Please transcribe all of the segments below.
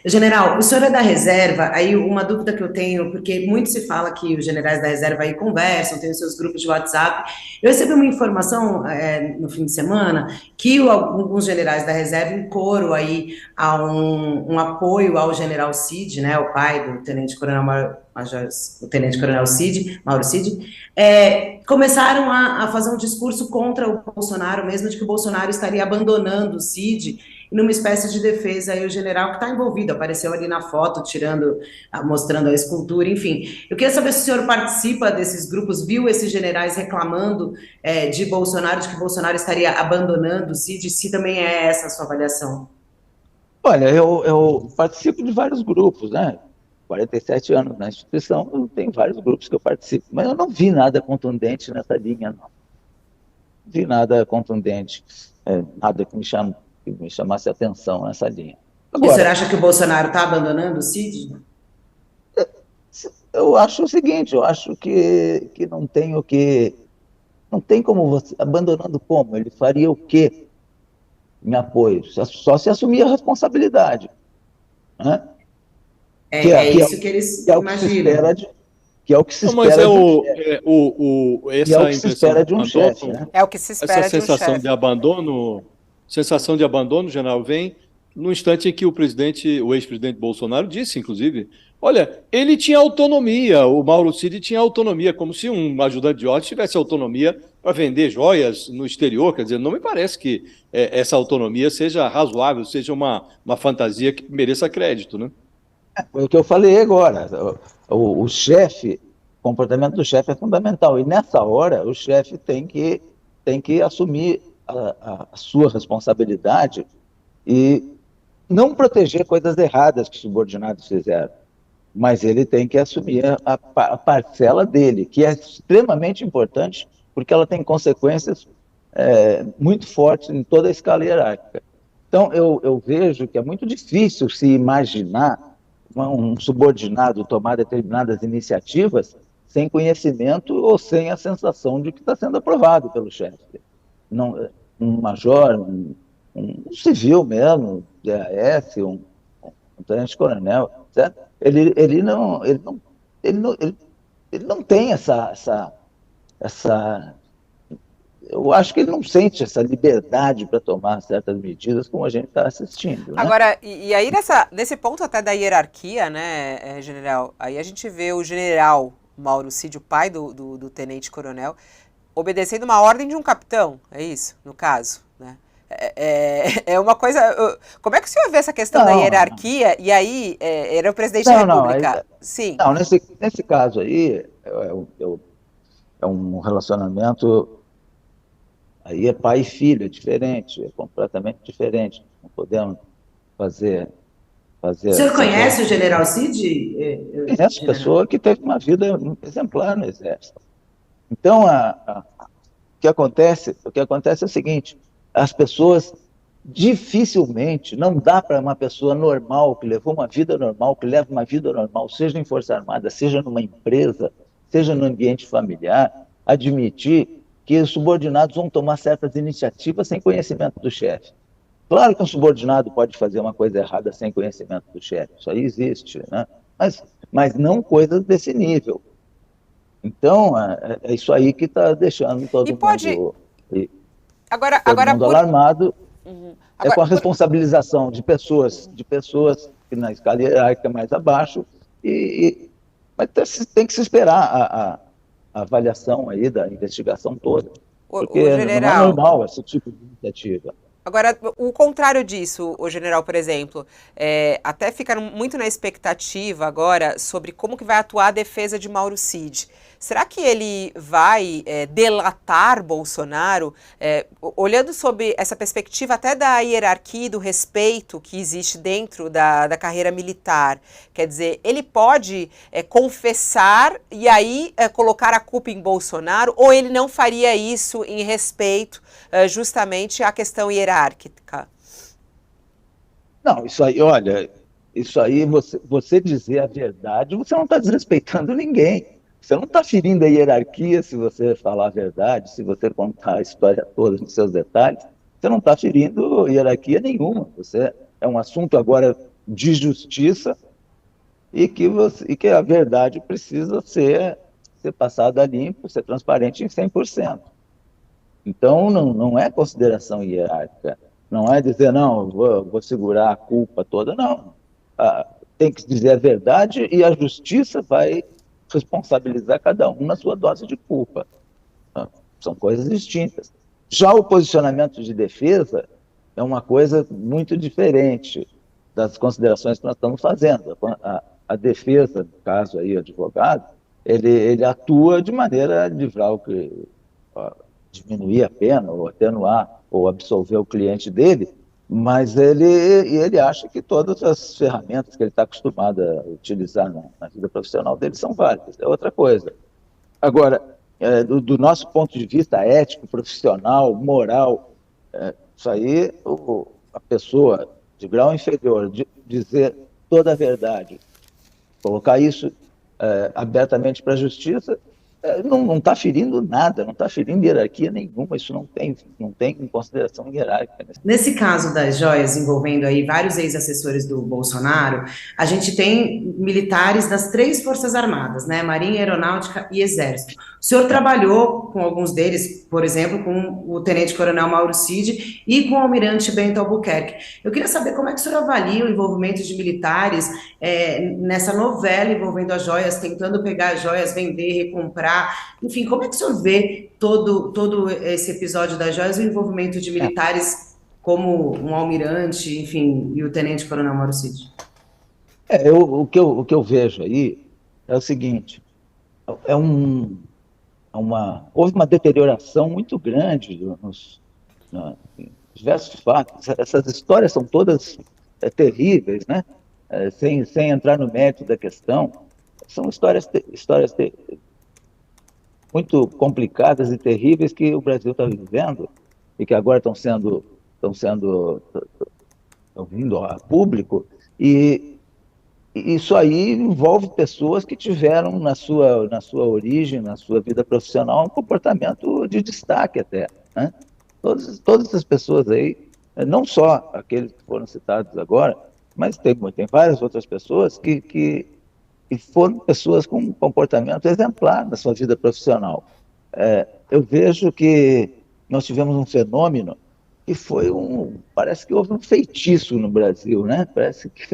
General, o senhor é da reserva, aí uma dúvida que eu tenho, porque muito se fala que os generais da reserva aí conversam, têm os seus grupos de WhatsApp. Eu recebi uma informação no fim de semana que alguns generais da reserva, em coro aí a um apoio ao general Cid, né, o pai do tenente-coronel o tenente-coronel Cid, Mauro Cid, começaram a fazer um discurso contra o Bolsonaro, mesmo de que o Bolsonaro estaria abandonando o Cid, numa espécie de defesa aí o general que está envolvido, apareceu ali na foto, mostrando a escultura, enfim. Eu queria saber se o senhor participa desses grupos, viu esses generais reclamando de Bolsonaro, de que Bolsonaro estaria abandonando o Cid, se também é essa a sua avaliação. Olha, eu participo de vários grupos, né? 47 anos na instituição, eu tenho vários grupos que eu participo, mas eu não vi nada contundente nessa linha, não. Não vi nada contundente, nada que me chamasse atenção nessa linha. E o senhor Agora, acha que o Bolsonaro está abandonando o Cid? eu acho o seguinte, eu acho que não tem o que, não tem como você, abandonando como? Ele faria o quê em apoio? Só se assumir a responsabilidade, né? Que é, É que é, isso que eles que é o que se espera imaginam. de, que é o que se Não, mas espera de um chefe, que é o essa que se impressão espera de de um chefe, abandono, né? É o que se essa espera de um chefe. sensação de abandono, general, vem no instante em que o ex-presidente Bolsonaro disse, inclusive, olha, ele tinha autonomia, o Mauro Cid tinha autonomia, como se um ajudante de ordem tivesse autonomia para vender joias no exterior, quer dizer, não me parece que essa autonomia seja razoável, seja uma fantasia que mereça crédito, né? Foi o que eu falei agora. O chefe, o comportamento do chefe é fundamental. E nessa hora, o chefe tem que assumir a sua responsabilidade e não proteger coisas erradas que os subordinados fizeram. Mas ele tem que assumir a parcela dele, que é extremamente importante, porque ela tem consequências muito fortes em toda a escala hierárquica. Então, eu vejo que é muito difícil se imaginar um subordinado tomar determinadas iniciativas sem conhecimento ou sem a sensação de que está sendo aprovado pelo chefe. Não, um major, um civil mesmo, DAS, um tenente-coronel, certo? Ele não tem essa. Eu acho que ele não sente essa liberdade para tomar certas medidas como a gente está assistindo, né? Agora, e aí nesse ponto até da hierarquia, né, general, aí a gente vê o general Mauro Cid, o pai do tenente-coronel, obedecendo uma ordem de um capitão, é isso, no caso, né? É uma coisa... Como é que o senhor vê essa questão da hierarquia? E aí, era o presidente da República. Sim. Não, nesse caso aí, é um relacionamento... Aí é pai e filho, é diferente, é completamente diferente. Não podemos fazer O senhor essa conhece o relação. general Cid? Essa General? pessoa que teve uma vida exemplar no Exército. Então, o que acontece é o seguinte: as pessoas dificilmente, não dá para uma pessoa normal, que levou uma vida normal, que leva uma vida normal, seja em Força Armada, seja numa empresa, seja no ambiente familiar, admitir que os subordinados vão tomar certas iniciativas sem conhecimento do chefe. Claro que um subordinado pode fazer uma coisa errada sem conhecimento do chefe, isso aí existe, né? Mas não coisas desse nível. Então, é isso aí que está deixando E pode... Agora, alarmado. Uhum. Com a responsabilização de pessoas que na escala hierárquica mais abaixo, mas tem que se esperar a avaliação aí da investigação toda, porque não é normal esse tipo de iniciativa. Agora, o contrário disso, o general, por exemplo, até fica muito na expectativa agora sobre como que vai atuar a defesa de Mauro Cid. Será que ele vai delatar Bolsonaro, olhando sob essa perspectiva até da hierarquia e do respeito que existe dentro da carreira militar? Quer dizer, ele pode confessar e aí colocar a culpa em Bolsonaro, ou ele não faria isso em respeito justamente à questão hierárquica? Não, isso aí, olha, isso aí, você dizer a verdade, você não está desrespeitando ninguém. Você não está ferindo a hierarquia se você falar a verdade, se você contar a história toda nos seus detalhes. Você não está ferindo hierarquia nenhuma. É um assunto agora de justiça e que a verdade precisa ser passada a limpo, ser transparente em 100%. Então, não é consideração hierárquica, não é dizer, não, vou segurar a culpa toda, não. Tem que dizer a verdade e a justiça vai responsabilizar cada um na sua dose de culpa. São coisas distintas. Já o posicionamento de defesa é uma coisa muito diferente das considerações que nós estamos fazendo. A defesa, no caso aí, o advogado, ele atua de maneira a livrar diminuir a pena, ou atenuar, ou absolver o cliente dele, mas ele acha que todas as ferramentas que ele está acostumado a utilizar na vida profissional dele são válidas. É outra coisa. Agora, do nosso ponto de vista ético, profissional, moral, isso aí, a pessoa de grau inferior dizer toda a verdade, colocar isso abertamente para a justiça, não está ferindo nada, não está ferindo hierarquia nenhuma, isso não tem consideração hierárquica. Nesse caso das joias, envolvendo aí vários ex-assessores do Bolsonaro, a gente tem militares das 3 Forças Armadas, né, Marinha, Aeronáutica e Exército. O senhor trabalhou com alguns deles, por exemplo, com o Tenente-Coronel Mauro Cid e com o Almirante Bento Albuquerque. Eu queria saber como é que o senhor avalia o envolvimento de militares nessa novela envolvendo as joias, tentando pegar as joias, vender, recomprar. Enfim, como é que o senhor vê todo esse episódio das joias, o envolvimento de militares como um almirante, enfim, e o tenente-coronel Mauro Cid? O que eu vejo aí é o seguinte, houve uma deterioração muito grande em diversos fatos. Essas histórias são todas terríveis, né? Sem entrar no mérito da questão, são histórias muito complicadas e terríveis que o Brasil está vivendo e que agora estão vindo a público, e isso aí envolve pessoas que tiveram na sua origem, na sua vida profissional, um comportamento de destaque até, né? Todas essas pessoas aí, não só aqueles que foram citados agora, mas tem várias outras pessoas que foram pessoas com um comportamento exemplar na sua vida profissional. Eu vejo que nós tivemos um fenômeno que parece que houve um feitiço no Brasil, né? Parece que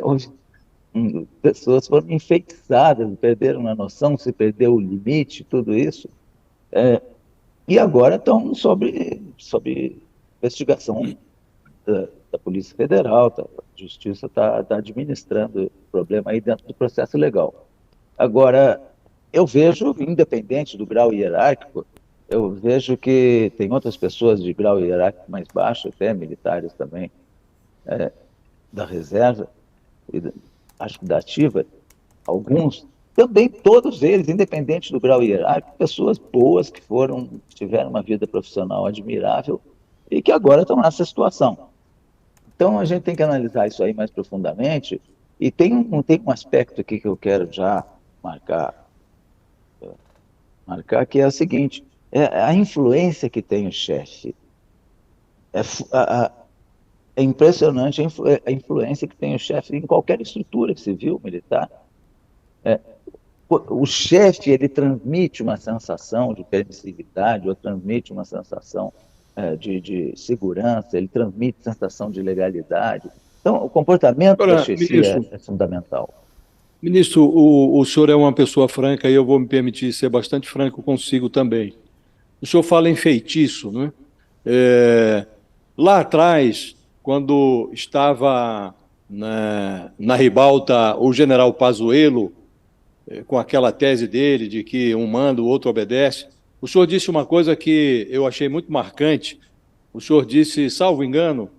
pessoas foram enfeitiçadas, perderam a noção, se perdeu o limite, tudo isso, e agora estão sob investigação da Polícia Federal, a Justiça está administrando o problema aí dentro do processo legal. Agora, eu vejo, independente do grau hierárquico, eu vejo que tem outras pessoas de grau hierárquico mais baixo, até militares também, da reserva, acho que da ativa, alguns, também todos eles, independente do grau hierárquico, pessoas boas que tiveram uma vida profissional admirável e que agora estão nessa situação. Então, a gente tem que analisar isso aí mais profundamente, e tem um aspecto aqui que eu quero já marcar, que é o seguinte, a influência que tem o chefe. É impressionante a influência que tem o chefe em qualquer estrutura civil, militar. O chefe, ele transmite uma sensação de permissividade, ou transmite uma sensação de segurança, ele transmite sensação de legalidade. Então, o comportamento da chefia é fundamental. Ministro, o senhor é uma pessoa franca e eu vou me permitir ser bastante franco consigo também. O senhor fala em feitiço, né? Lá atrás, quando estava na ribalta o general Pazuello, com aquela tese dele de que um manda, o outro obedece, o senhor disse uma coisa que eu achei muito marcante. O senhor disse, salvo engano,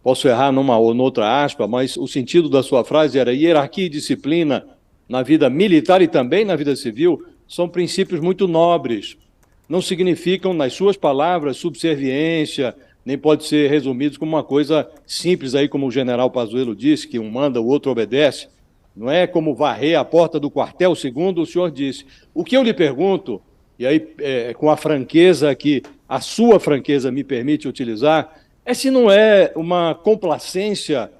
posso errar numa ou noutra aspa, mas o sentido da sua frase era: hierarquia e disciplina na vida militar e também na vida civil são princípios muito nobres. Não significam, nas suas palavras, subserviência, nem pode ser resumidos como uma coisa simples, aí como o general Pazuello disse, que um manda, o outro obedece. Não é como varrer a porta do quartel, segundo o senhor disse. O que eu lhe pergunto, e aí com a franqueza que a sua franqueza me permite utilizar, se não é uma complacência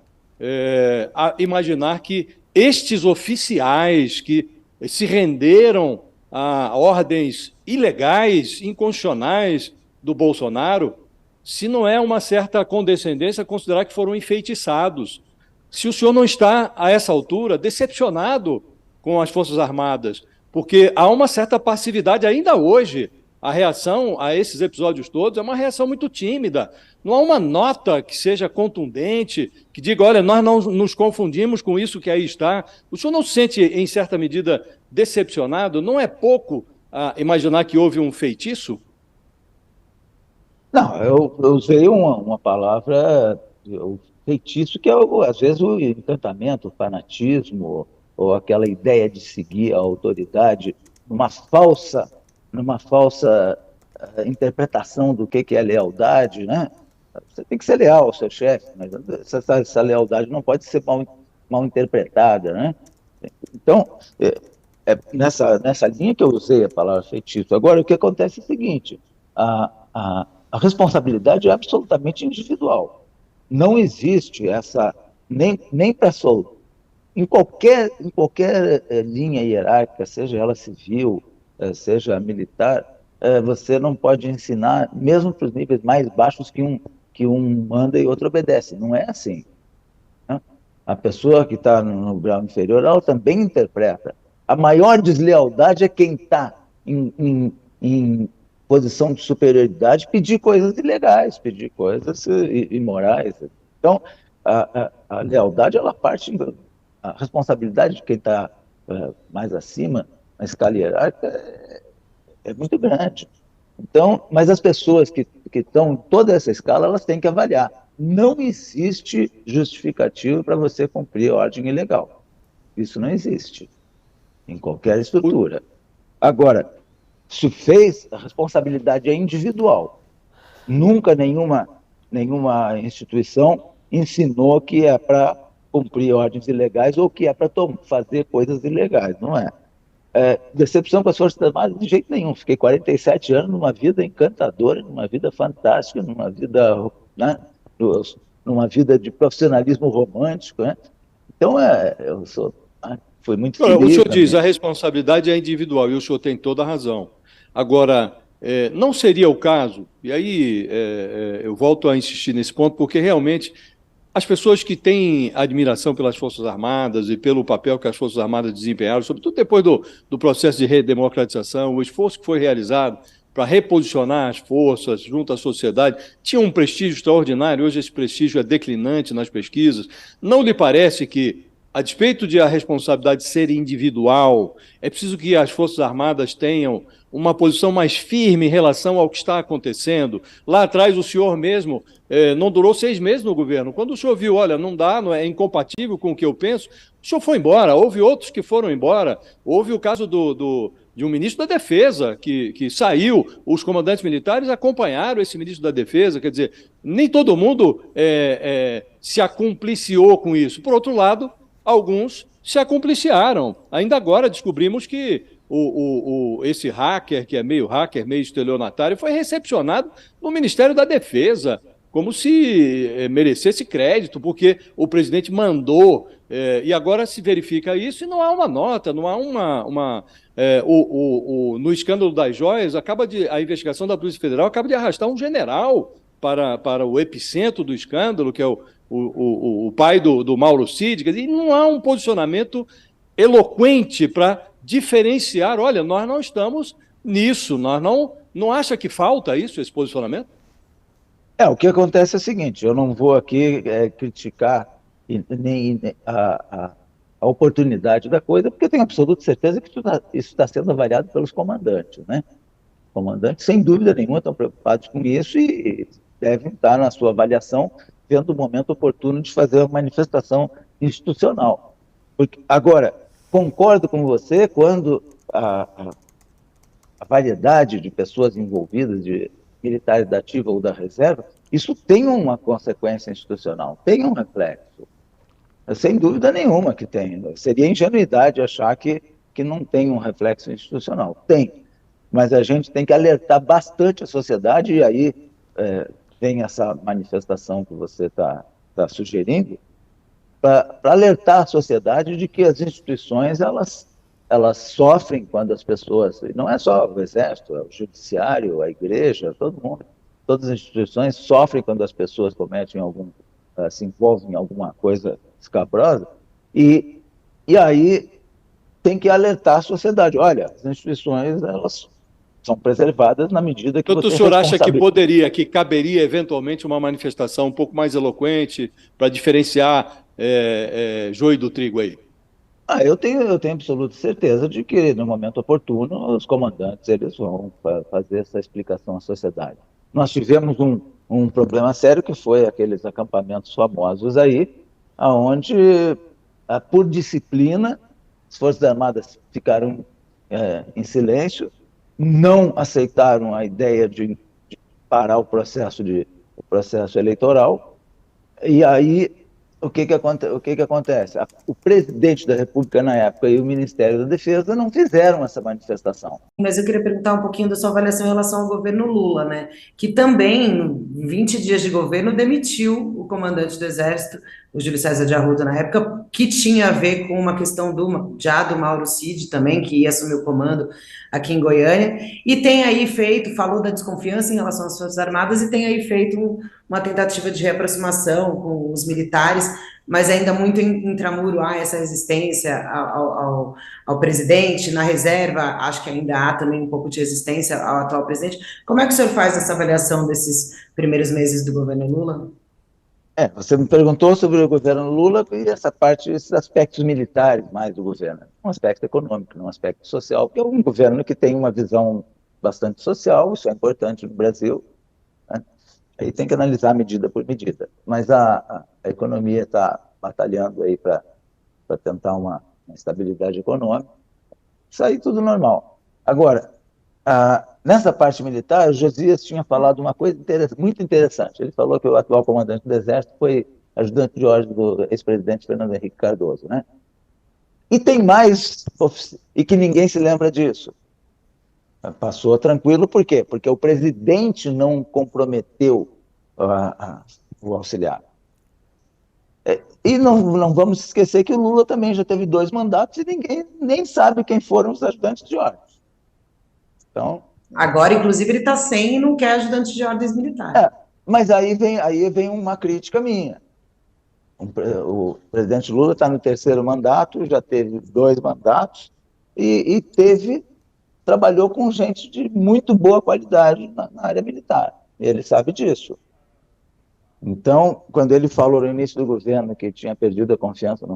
a imaginar que estes oficiais que se renderam a ordens ilegais, inconstitucionais do Bolsonaro, se não é uma certa condescendência considerar que foram enfeitiçados. Se o senhor não está, a essa altura, decepcionado com as Forças Armadas, porque há uma certa passividade ainda hoje. A reação a esses episódios todos é uma reação muito tímida. Não há uma nota que seja contundente, que diga, olha, nós não nos confundimos com isso que aí está. O senhor não se sente, em certa medida, decepcionado? Não é pouco imaginar que houve um feitiço? Não, eu usei uma palavra, o feitiço, que é, às vezes, o encantamento, o fanatismo, ou aquela ideia de seguir a autoridade numa falsa interpretação do que é lealdade, né? Você tem que ser leal ao seu chefe, mas essa lealdade não pode ser mal interpretada, né? Então, nessa linha que eu usei a palavra feitiço. Agora, o que acontece é o seguinte, a responsabilidade é absolutamente individual. Não existe essa, nem para solto. Em qualquer linha hierárquica, seja ela civil, seja militar, você não pode ensinar, mesmo para os níveis mais baixos, que um manda e outro obedece. Não é assim, né? A pessoa que está no grau inferior, ela também interpreta. A maior deslealdade é quem está em posição de superioridade pedir coisas ilegais, pedir coisas imorais. Então, a lealdade, ela parte, a responsabilidade de quem está mais acima, na escala hierárquica, é muito grande. Então, mas as pessoas que estão em toda essa escala, elas têm que avaliar. Não existe justificativo para você cumprir a ordem ilegal. Isso não existe em qualquer estrutura. Agora, se fez, a responsabilidade é individual. Nunca nenhuma instituição ensinou que é para cumprir ordens ilegais ou que é para fazer coisas ilegais, não é? Decepção com as Forças Armadas de jeito nenhum. Fiquei 47 anos numa vida encantadora, numa vida fantástica, numa vida, né, numa vida de profissionalismo romântico, né? Então, foi muito feliz. O senhor diz, a responsabilidade é individual, e o senhor tem toda a razão. Agora, não seria o caso, e aí eu volto a insistir nesse ponto, porque realmente as pessoas que têm admiração pelas Forças Armadas e pelo papel que as Forças Armadas desempenharam, sobretudo depois do processo de redemocratização, o esforço que foi realizado para reposicionar as forças junto à sociedade, tinha um prestígio extraordinário. Hoje esse prestígio é declinante nas pesquisas. Não lhe parece que, a despeito de a responsabilidade ser individual, é preciso que as Forças Armadas tenham uma posição mais firme em relação ao que está acontecendo? Lá atrás, o senhor mesmo não durou 6 meses no governo. Quando o senhor viu, olha, não dá, é incompatível com o que eu penso, o senhor foi embora. Houve outros que foram embora. Houve o caso de um ministro da Defesa que saiu. Os comandantes militares acompanharam esse ministro da Defesa. Quer dizer, nem todo mundo se acumpliciou com isso. Por outro lado, alguns se acumpliciaram. Ainda agora descobrimos que esse hacker, que é meio hacker, meio estelionatário, foi recepcionado no Ministério da Defesa, como se merecesse crédito, porque o presidente mandou, e agora se verifica isso e não há uma nota, não há no escândalo das joias, a investigação da Polícia Federal acaba de arrastar um general para o epicentro do escândalo, que é o pai do Mauro Cid, e não há um posicionamento eloquente para diferenciar, olha, nós não estamos nisso, nós não acha que falta isso, esse posicionamento? O que acontece é o seguinte, eu não vou aqui criticar nem a oportunidade da coisa, porque eu tenho absoluta certeza que isso está sendo avaliado pelos comandantes, né? Os comandantes, sem dúvida nenhuma, estão preocupados com isso e devem estar na sua avaliação vendo o momento oportuno de fazer uma manifestação institucional. Agora, concordo com você quando a variedade de pessoas envolvidas, de militares da ativa ou da reserva, isso tem uma consequência institucional, tem um reflexo. Sem dúvida nenhuma que tem. Seria ingenuidade achar que não tem um reflexo institucional. Tem. Mas a gente tem que alertar bastante a sociedade, e aí vem essa manifestação que você está sugerindo, para alertar a sociedade de que as instituições elas sofrem quando as pessoas, não é só o Exército, é o Judiciário, a Igreja, todo mundo, todas as instituições sofrem quando as pessoas cometem se envolvem em alguma coisa escabrosa, e aí tem que alertar a sociedade. Olha, as instituições, elas são preservadas na medida que Tanto você o senhor acha que caberia eventualmente uma manifestação um pouco mais eloquente para diferenciar joio do trigo aí? Eu tenho absoluta certeza de que, no momento oportuno, os comandantes eles vão fazer essa explicação à sociedade. Nós tivemos um problema sério que foi aqueles acampamentos famosos aí, onde, por disciplina, as Forças Armadas ficaram em silêncio, não aceitaram a ideia de parar o processo eleitoral, e aí o que acontece? O presidente da República na época e o Ministério da Defesa não fizeram essa manifestação. Mas eu queria perguntar um pouquinho da sua avaliação em relação ao governo Lula, né? Que também, em 20 dias de governo, demitiu o comandante do Exército, o Júlio César de Arruda, na época, que tinha a ver com uma questão do Mauro Cid também, que ia assumir o comando aqui em Goiânia, e tem aí falou da desconfiança em relação às Forças Armadas, e tem aí feito uma tentativa de reaproximação com os militares, mas ainda muito intramuro há essa resistência ao presidente. Na reserva, acho que ainda há também um pouco de resistência ao atual presidente. Como é que o senhor faz essa avaliação desses primeiros meses do governo Lula? Você me perguntou sobre o governo Lula e esses aspectos militares mais do governo. Um aspecto econômico, um aspecto social, que é um governo que tem uma visão bastante social, isso é importante no Brasil, né? Aí tem que analisar medida por medida. Mas a economia está batalhando aí para tentar uma estabilidade econômica. Isso aí tudo normal. Agora, nessa parte militar, o Josias tinha falado uma coisa muito interessante. Ele falou que o atual comandante do Exército foi ajudante de ordem do ex-presidente Fernando Henrique Cardoso, né? E tem mais, e que ninguém se lembra disso. Passou tranquilo, por quê? Porque o presidente não comprometeu o auxiliar. E não vamos esquecer que o Lula também já teve 2 mandatos e ninguém nem sabe quem foram os ajudantes de ordem. Então, agora, inclusive, ele está sem e não quer ajudante de ordens militares. Mas aí vem uma crítica minha. O presidente Lula está no 3º mandato, já teve 2 mandatos e trabalhou com gente de muito boa qualidade na área militar. Ele sabe disso. Então, quando ele falou no início do governo que tinha perdido a confiança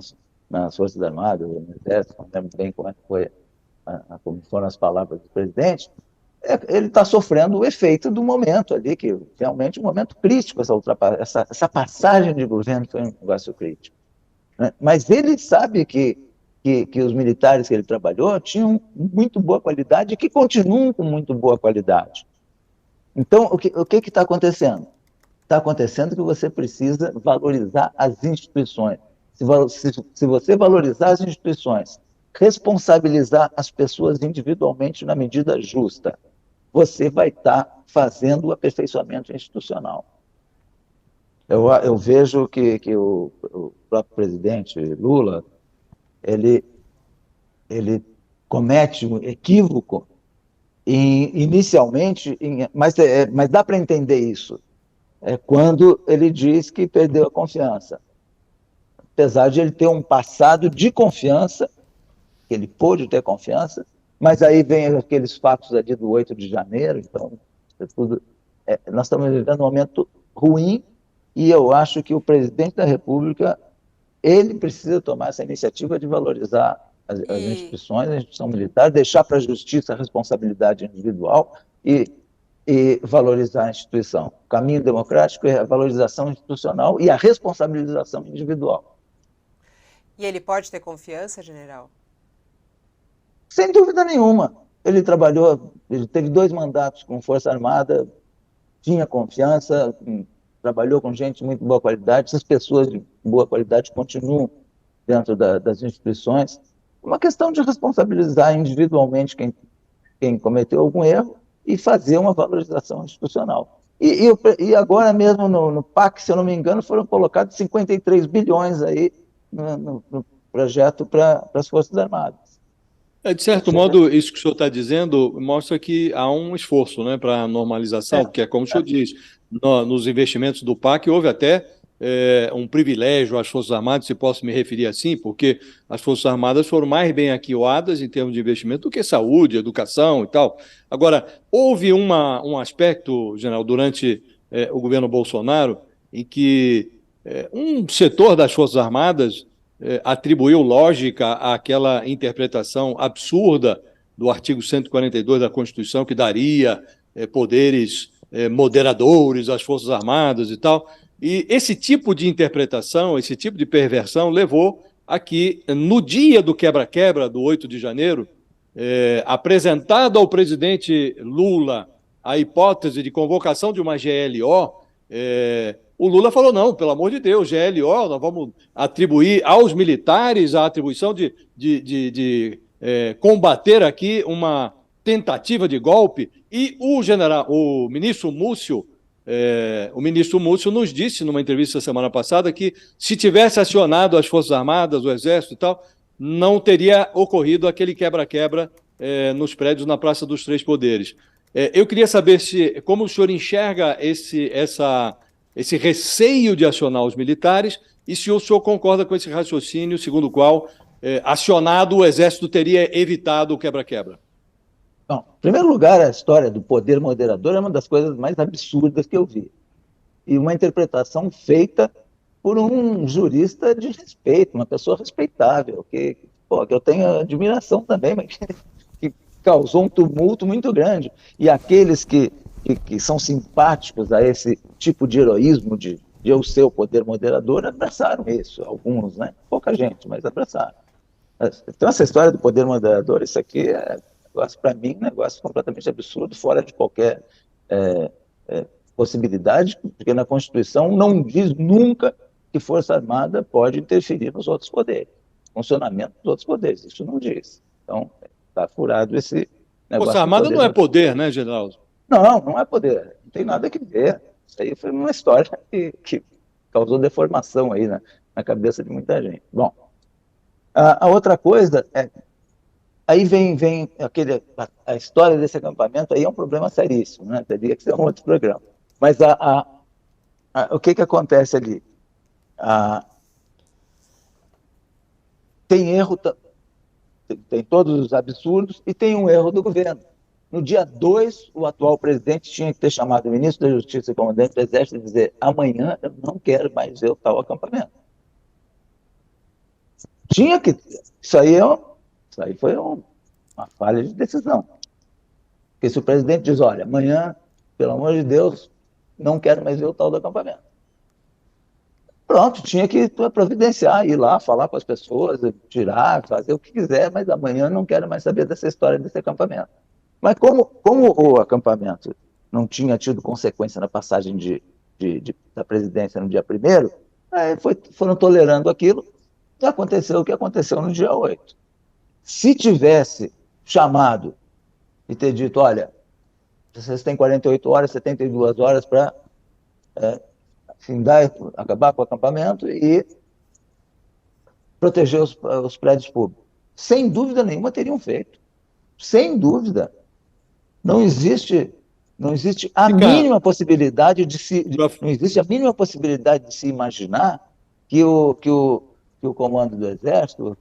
nas Forças Armadas, no Exército, não lembro bem como foram as palavras do presidente, ele está sofrendo o efeito do momento ali, que realmente é um momento crítico, essa passagem de governo foi um negócio crítico, né? Mas ele sabe que os militares que ele trabalhou tinham muito boa qualidade e que continuam com muito boa qualidade. Então, o que está acontecendo? Está acontecendo que você precisa valorizar as instituições. Se você valorizar as instituições, responsabilizar as pessoas individualmente na medida justa, você vai estar fazendo o aperfeiçoamento institucional. Eu vejo que o próprio presidente Lula, ele comete um equívoco inicialmente, mas dá para entender isso, quando ele diz que perdeu a confiança. Apesar de ele ter um passado de confiança, que ele pôde ter confiança, mas aí vem aqueles fatos ali do 8 de janeiro, então, nós estamos vivendo um momento ruim, e eu acho que o presidente da República, ele precisa tomar essa iniciativa de valorizar as instituições, a instituição militar, deixar para a justiça a responsabilidade individual e valorizar a instituição. O caminho democrático é a valorização institucional e a responsabilização individual. E ele pode ter confiança, general? Sem dúvida nenhuma. Ele teve 2 mandatos com Força Armada, tinha confiança, trabalhou com gente de muito boa qualidade, essas pessoas de boa qualidade continuam dentro das instituições. Uma questão de responsabilizar individualmente quem cometeu algum erro e fazer uma valorização institucional. E agora mesmo no PAC, se eu não me engano, foram colocados 53 bilhões aí no projeto para as Forças Armadas. De certo modo, isso que o senhor está dizendo mostra que há um esforço, né, para a normalização, porque é como o senhor diz, nos investimentos do PAC houve até um privilégio às Forças Armadas, se posso me referir assim, porque as Forças Armadas foram mais bem aquioadas em termos de investimento do que saúde, educação e tal. Agora, houve um aspecto, general, durante o governo Bolsonaro, em que um setor das Forças Armadas atribuiu lógica àquela interpretação absurda do artigo 142 da Constituição, que daria poderes moderadores às Forças Armadas e tal. E esse tipo de interpretação, esse tipo de perversão levou a que, no dia do quebra-quebra, do 8 de janeiro, apresentado ao presidente Lula a hipótese de convocação de uma GLO, o Lula falou, não, pelo amor de Deus, GLO, nós vamos atribuir aos militares a atribuição de combater aqui uma tentativa de golpe. E o ministro Múcio nos disse, numa entrevista semana passada, que se tivesse acionado as Forças Armadas, o Exército e tal, não teria ocorrido aquele quebra-quebra nos prédios na Praça dos Três Poderes. Eu queria saber como o senhor enxerga esse receio de acionar os militares e se o senhor concorda com esse raciocínio segundo o qual, acionado, o Exército teria evitado o quebra-quebra. Bom, em primeiro lugar, a história do poder moderador é uma das coisas mais absurdas que eu vi. E uma interpretação feita por um jurista de respeito, uma pessoa respeitável, que eu tenho admiração também, mas que causou um tumulto muito grande. E aqueles que são simpáticos a esse tipo de heroísmo de eu ser o poder moderador, abraçaram isso. Alguns, né? Pouca gente, mas abraçaram. Então, essa história do poder moderador, isso aqui para mim, um negócio completamente absurdo, fora de qualquer possibilidade, porque na Constituição não diz nunca que Força Armada pode interferir nos outros poderes, funcionamento dos outros poderes, isso não diz. Então, está furado esse negócio. Força Armada não é poder, né, general? Não é poder, não tem nada a ver. Isso aí foi uma história que causou deformação aí na cabeça de muita gente. Bom, a outra coisa aí vem a história desse acampamento, aí é um problema seríssimo, né? Teria que ser um outro programa. Mas o que acontece ali? Tem erro, tem todos os absurdos e tem um erro do governo. No dia 2, o atual presidente tinha que ter chamado o ministro da Justiça e comandante do Exército e dizer: amanhã eu não quero mais ver o tal acampamento. Tinha que... Isso aí foi uma falha de decisão. Porque se o presidente diz, olha, amanhã, pelo amor de Deus, não quero mais ver o tal do acampamento. Pronto, tinha que providenciar, ir lá, falar com as pessoas, tirar, fazer o que quiser, mas amanhã não quero mais saber dessa história desse acampamento. Mas como o acampamento não tinha tido consequência na passagem da presidência no dia 1º, aí foram tolerando aquilo e aconteceu o que aconteceu no dia 8. Se tivesse chamado e ter dito, olha, vocês têm 48 horas, 72 horas para acabar com o acampamento e proteger os prédios públicos. Sem dúvida nenhuma teriam feito. Sem dúvida. Não existe a mínima possibilidade de se imaginar que o comando do Exército,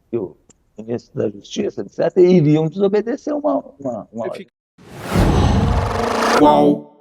que o ministro da Justiça, etc., iriam desobedecer uma ordem. Qual?